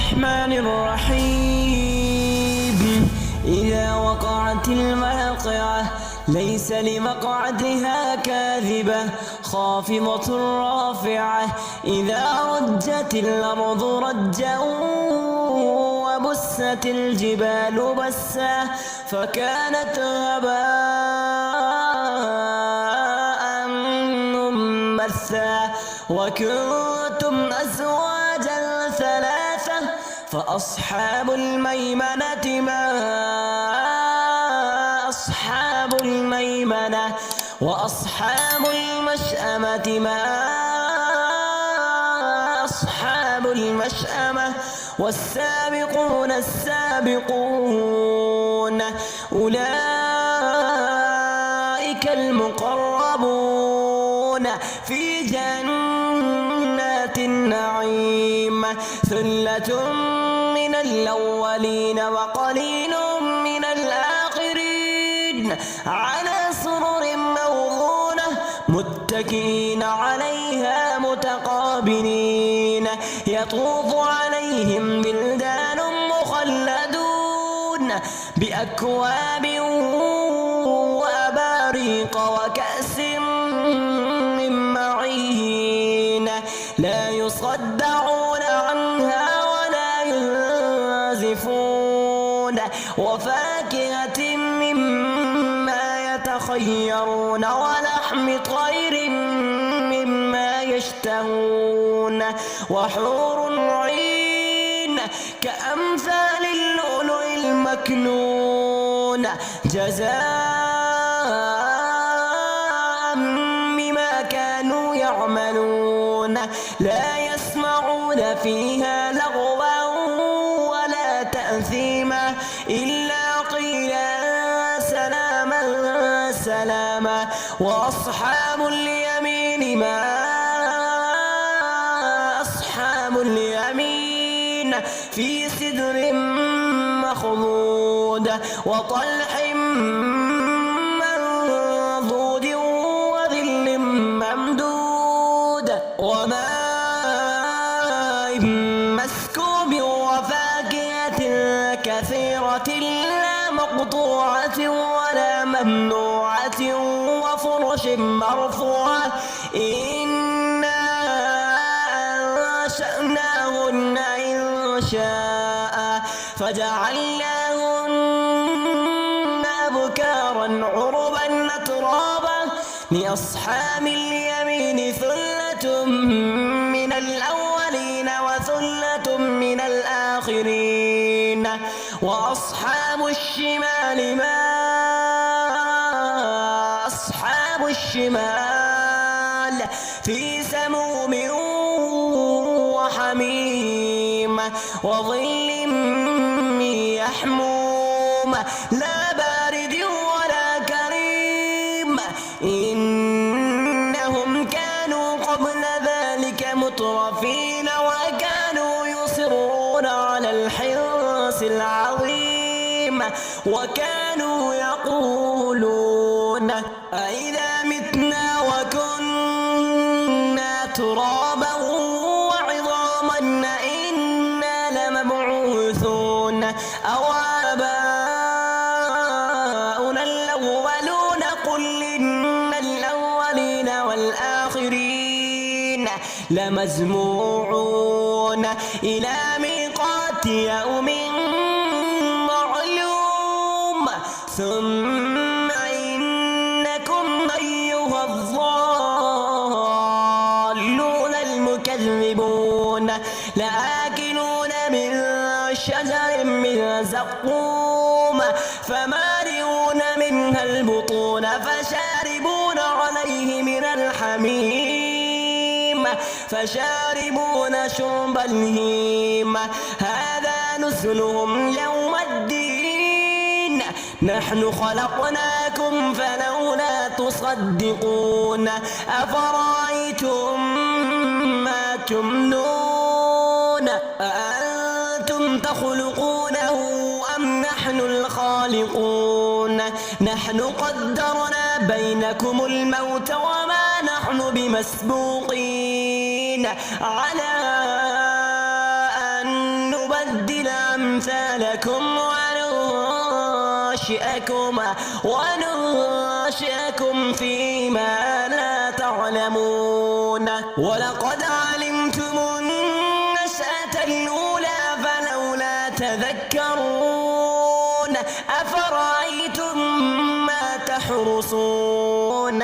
الرحمن الرحيم. إذا وقعت الواقعة ليس لوقعتها كاذبة خافضة رافعة. إذا رجت الأرض رجا وبست الجبال بسا فكانت هباء منبثا. وكنتم أزواجا ثلاثة فأصحاب الميمنة ما أصحاب الميمنة وأصحاب المشأمة ما أصحاب المشأمة. والسابقون السابقون أولئك المقربون في جنات النعيم. ثلة من الأولين وقليل من الآخرين على سرر موضونة متكئين عليها متقابلين. يطوف عليهم بلدان مخلدون بأكواب وأباريق وكأس من معين لا يصدعون عنها ولا ينزفون. وفاكهة مما يتخيرون ولحم طير مما يشتهون. وحور عين كأمثال اللؤلؤ المكنون جزاء بما كانوا يعملون. لا يسمعون فيها لغوا ولا تأثيما إلا قيلا سلاما سلاما. وأصحاب اليمين ما أصحاب اليمين في سدر مخضود وطلح منضود وظل ممدود وماء مسكوب وفاكهة كثيرة لا مقطوعة ولا ممنوعة وفرش مرفوعة. إنا أنشأناهن إنشاء فجعلناهن أبكارا عربا أترابا. لأصحاب اليمين ثلة من الأولين وثلة من الآخرين. وأصحاب الشمال ما أصحاب الشمال في سموم وحميم وظل من يحموم لا بارد ولا كريم. إنهم كانوا قبل ذلك مترفين وكانوا يصرون على الحرص العظيم وكانوا يقولون أإذا متنا وكنا ترابا وعظاما إنا لمبعوثون أو آباؤنا الأولون. قل إن الأولين والآخرين لمجموعون إلى ميقات يوم معلوم. ثم إنكم أيها الضالون المكذبون لآكلون من شجر من زقوم فمالئون منها البطون فشاربون عليه من الحميم فشاربون شرب الهيم. هذا نزلهم يوم الدين. نحن خلقناكم فلولا تصدقون. أفرأيتم ما تمنون أأنتم تخلقونه أم نحن الخالقون. نحن قدرنا بينكم الموت وما نحن بمسبوقين على أن نبدل لكم وننشئكم فيما لا تعلمون. ولقد علمتم النشأة الأولى فلولا تذكرون. أفرأيتم ما تحرثون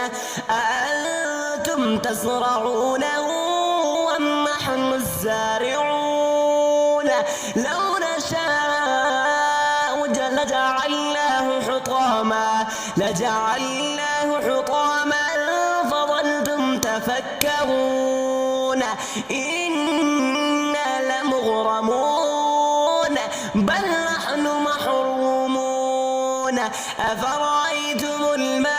أأنتم تزرعونه أم نحن الزارعون؟ لو نشاء لجعلناه حطاما فظلتم تفكرون إنا لمغرمون بل نحن محرومون. أفرأيتم الماء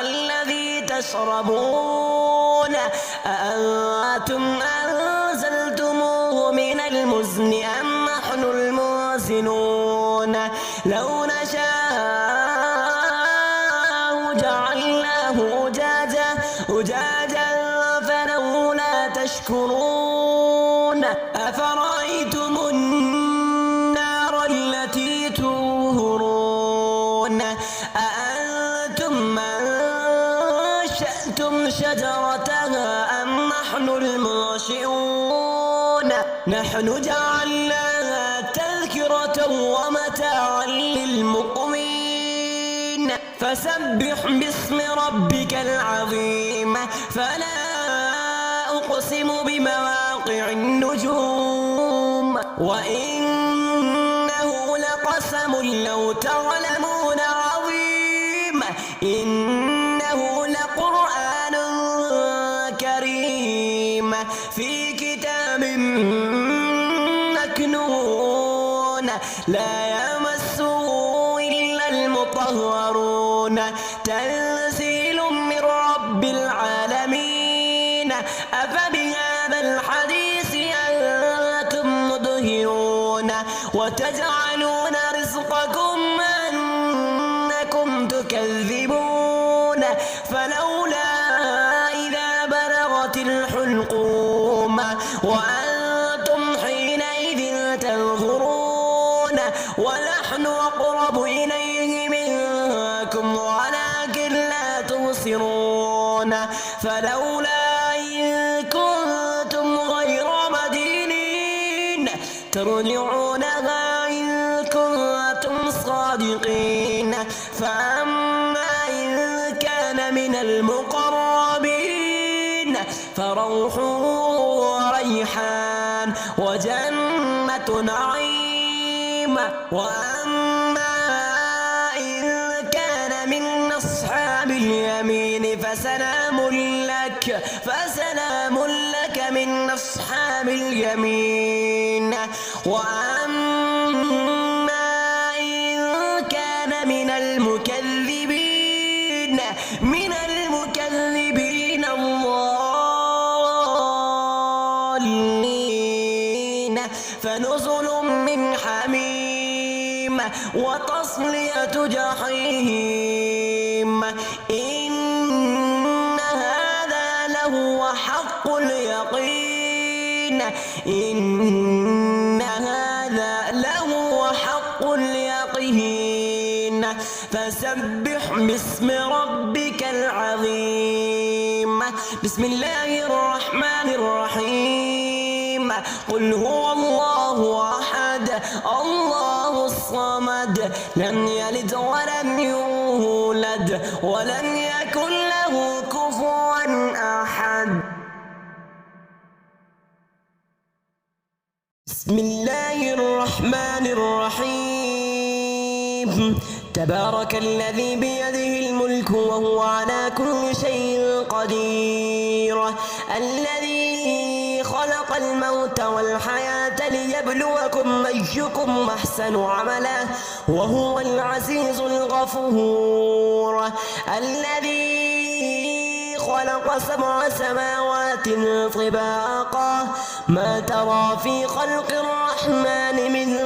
الذي تشربون أأنتم أنزلتموه من المزن أم نحن المنزلون؟ لو نشاء جعلناه أجاجا فلولا تشكرون. أفرأيتم النار التي تورون أأنتم أنشأتم شجرتها أم نحن المنشئون؟ نحن جعلناها تذكرة ومتاعا للمقوين. فسبح باسم ربك العظيم. فلا أقسم بمواقع النجوم وإنه لقسم لو تعلمون عظيم. إنه لقرآن كريم في كتاب مكنون لا يمسه إلا المطهرون. تنزيل من رب العالمين. أفبهذا الحديث أنتم مدهنون وتجعلون رزقكم أنكم تكذبون. فلولا إذا بلغت الحلقوم وأنتم حينئذ تنظرون ونحن أقرب إليه منكم ولكن لا تبصرون. فلولا إن كنتم غير مدينين ترجعونها إن كنتم صادقين. فأما إن كان من المقربين فروح وريحان وجنة نعيم. وأما إن كان من أصحاب اليمين فسلام لك من أصحاب اليمين. وأما إن كان من المكذبين الضالين فنزل من حميم وتصلية جحيم. إن هذا لهو حق اليقين. إن هذا لهو حق اليقين. فسبح باسم ربك العظيم. بسم الله الرحمن الرحيم. قل هو الله أحد الله الصمد لم يلد ولم يولد ولم يكن له كفوا أحد. بسم الله الرحمن الرحيم. تبارك الذي بيده الملك وهو على كل شيء قدير. الذي خلق الموت والحياة ليبلوكم أيكم أحسن عملا وهو العزيز الغفور. الذي خلق 7 سماوات طباقا ما ترى في خلق الرحمن من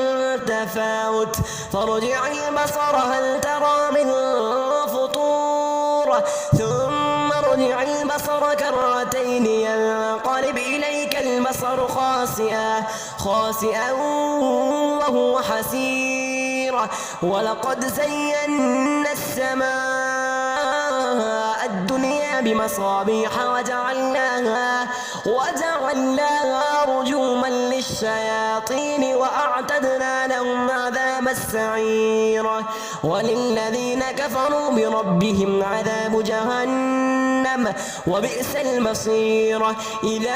تفاوت فارجع البصر هل ترى من فطور ثم ارجع البصر كرتين ينقلب إليك البصر خاسئا وهو حسير ولقد زينا السماء الدنيا بمصابيح وجعلناها رجوما للشياطين وأعتدنا لهم عذاب السعير وللذين كفروا بربهم عذاب جهنم وبئس المصير إذا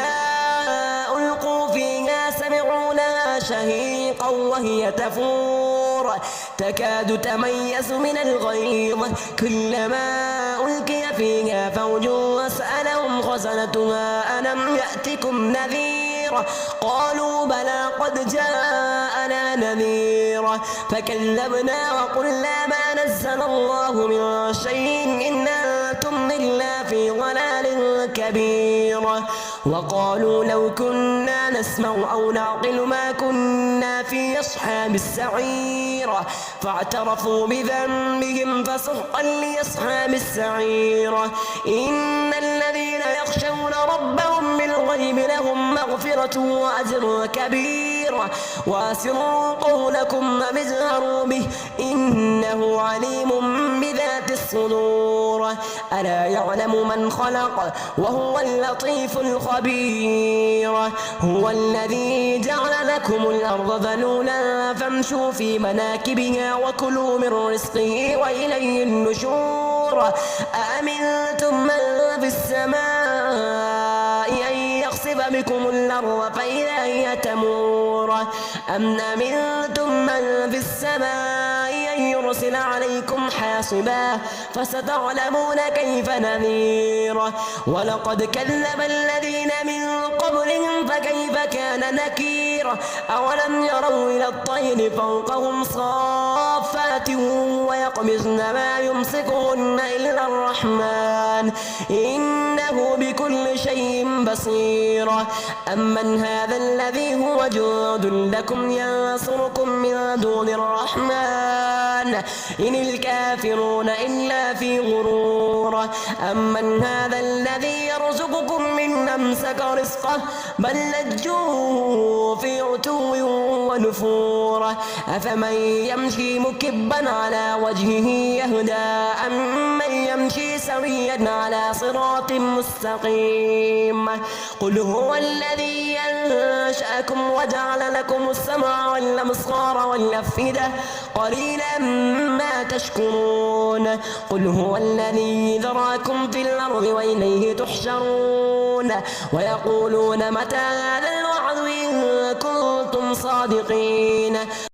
ألقوا فيها سمعوا لها شهيقا وهي تفور تكاد تميز من الغيظ كلما ألقي فيها فوج سألهم خزنتها ألم يأتكم نذير قالوا بلى قد جاءنا نذير فكذبنا وقلنا ما نزل الله من شيء إن أنتم إلا في ضلال كبير وقالوا لو كنا نسمع أو نعقل ما كنا في أصحاب السعير فاعترفوا بذنبهم فسحقا لأصحاب السعير إن الذين يخشون ربهم بالغيب لهم مغفرة وأجر كبير وأسروا قولكم أم اجهروا به إنه عليم بذات الصدور ألا يعلم من خلق وهو اللطيف الخبير هو الذي جعل لكم الأرض ذلولا فامشوا في مناكبها وكلوا من رزقه وإليه النشور أأمنتم من في السماء أن يخسف بكم الأرض فإذا هي تمور أم أمنتم من في السماء أن يرسل عليكم حاصبا فستعلمون كيف نذير ولقد كذب الذين من قبلهم فكيف كان نكير أولم يروا إلى الطير فوقهم صافات ويقبضن ما يمسكهن إلا الرحمن إنه بكل شيء بصير أمن هذا الذي هو جند لكم ينصركم من دون الرحمن إن الكافرون إلا في غرور أمن هذا الذي يرزقكم من أمسك رزقه بل لجوا في عتو ونفور أفمن يمشي مكبا على وجهه يهدى أمن يمشي سويا على صراط مستقيم قل هو الذي ينشأكم وجعل لكم السمع والأبصار والأفئدة قليلا ما تشكرون قل هو الذي ذراكم في الأرض وإليه تحشرون ويقولون متى هذا الوعد إن كنتم صادقين